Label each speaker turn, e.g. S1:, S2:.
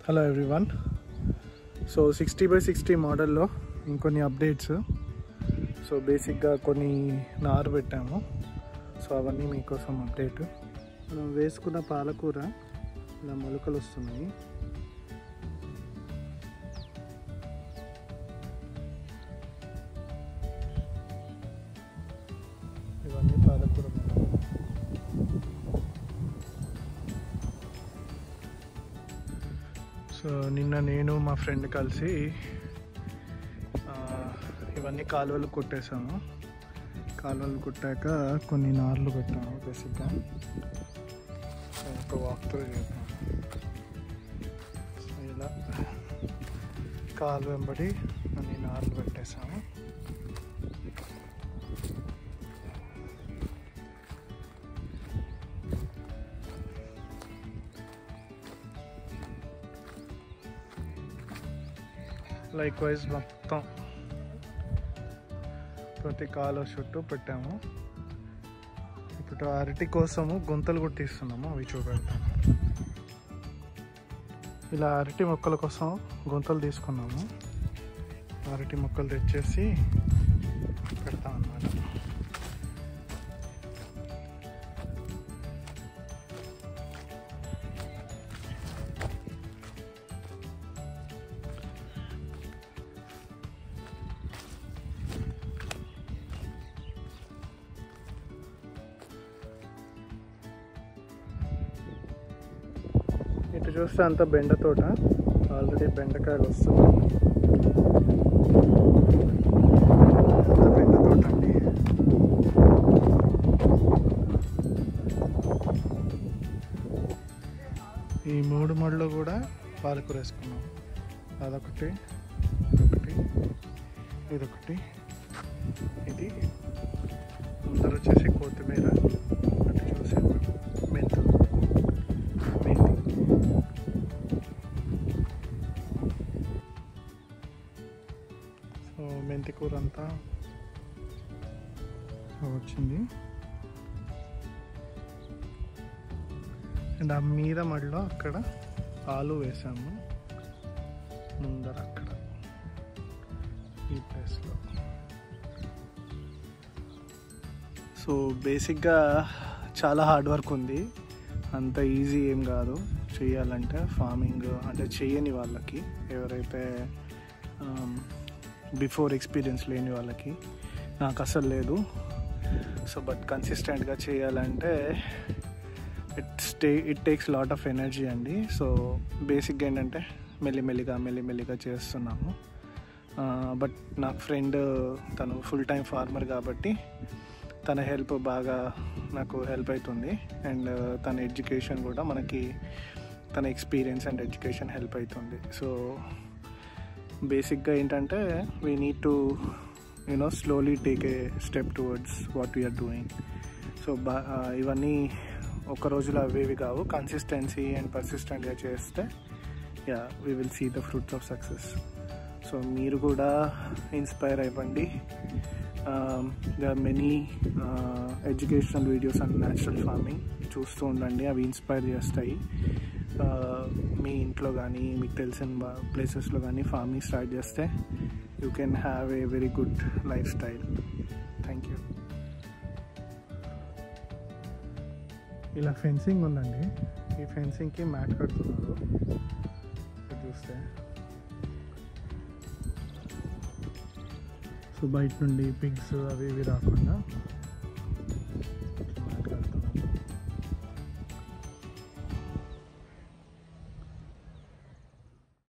S1: Hello everyone. So 60x60 మోడల్లో ఇంకొన్ని updates. So బేసిక్గా కొన్ని నారు పెట్టాము. సో అవన్నీ మీకోసం అప్డేట్. మనం వేసుకున్న పాలకూర ఇలా మొలకలు వస్తున్నాయి. ఇవన్నీ పాలకూర మొలకలు. సో నిన్న నేను మా ఫ్రెండ్ కలిసి ఇవన్నీ కాలువలు కొట్టేసాము. కాలువలు కొట్టాక కొన్ని నార్లు పెట్టాము. బేసిక్గా ఒక వాక్ త్రూ చేద్దాం. సో ఇలా కాలువ వెంబడి అన్ని నార్లు పెట్టేసాము. లైక్ వైజ్ మొత్తం ప్రతి కాలువ చుట్టూ పెట్టాము. ఇప్పుడు అరటి కోసము గుంతలు కొట్టిస్తున్నాము, అవి చూపెడతాము. ఇలా అరటి మొక్కల కోసం గుంతలు తీసుకున్నాము. అరటి మొక్కలు తెచ్చేసి పెడతాం అన్నమాట. ఇటు చూస్తే అంతా బెండ తోట. ఆల్రెడీ బెండకాయలు వస్తున్నాయి. బెండ తోట అండి. ఈ మూడు మడులు కూడా పాలకూర వేసుకున్నాం. అదొకటి, ఇదొకటి, ఇదొకటి. ఇది ముందర వచ్చేసి కొత్తిమీర, అటు చూసే మెంతులు, మెంతి కూర అంతా వచ్చింది. అండ్ ఆ మీద మడిలో అక్కడ ఆలు వేసాము ముందర, అక్కడ ఈ ప్లేస్లో. సో బేసిక్గా చాలా హార్డ్ వర్క్ ఉంది. అంత ఈజీ ఏం కాదు చేయాలంటే. ఫార్మింగ్ అంటే చేయని వాళ్ళకి, ఎవరైతే బిఫోర్ ఎక్స్పీరియన్స్ లేని వాళ్ళకి, నాకు అసలు లేదు. సో బట్ కన్సిస్టెంట్గా చేయాలంటే it takes lot of energy అండి. సో బేసిక్గా ఏంటంటే మెల్లిమెల్లిగా చేస్తున్నాము. బట్ నాకు ఫ్రెండ్ తను ఫుల్ టైం ఫార్మర్ కాబట్టి తన హెల్ప్ బాగా నాకు హెల్ప్ అవుతుంది. అండ్ తన ఎడ్యుకేషన్ కూడా మనకి, తన ఎక్స్పీరియన్స్ అండ్ ఎడ్యుకేషన్ హెల్ప్ అవుతుంది. సో బేసిక్గా ఏంటంటే we need to slowly take a step towards what we are doing. So ఇవన్నీ ఒక రోజులో అవేవి కావు. కన్సిస్టెన్సీ అండ్ పర్సిస్టెంట్గా చేస్తే we will see the fruits of success. So మీరు కూడా ఇన్స్పైర్ అవ్వండి. There are many educational videos and natural farming చూస్తూ ఉండండి. అవి ఇన్స్పైర్ చేస్తాయి. మీ ఇంట్లో కానీ మీకు తెలిసిన ప్లేసెస్లో కానీ ఫార్మింగ్ స్టార్ట్ చేస్తే you can have a very good life style. Thank you. ఇలా ఫెన్సింగ్ ఉందండి. ఈ ఫెన్సింగ్కి మ్యాట్ కడుతున్నారు చూస్తే. సో బయట నుండి పిగ్స్ అవి ఇవి రాకుండా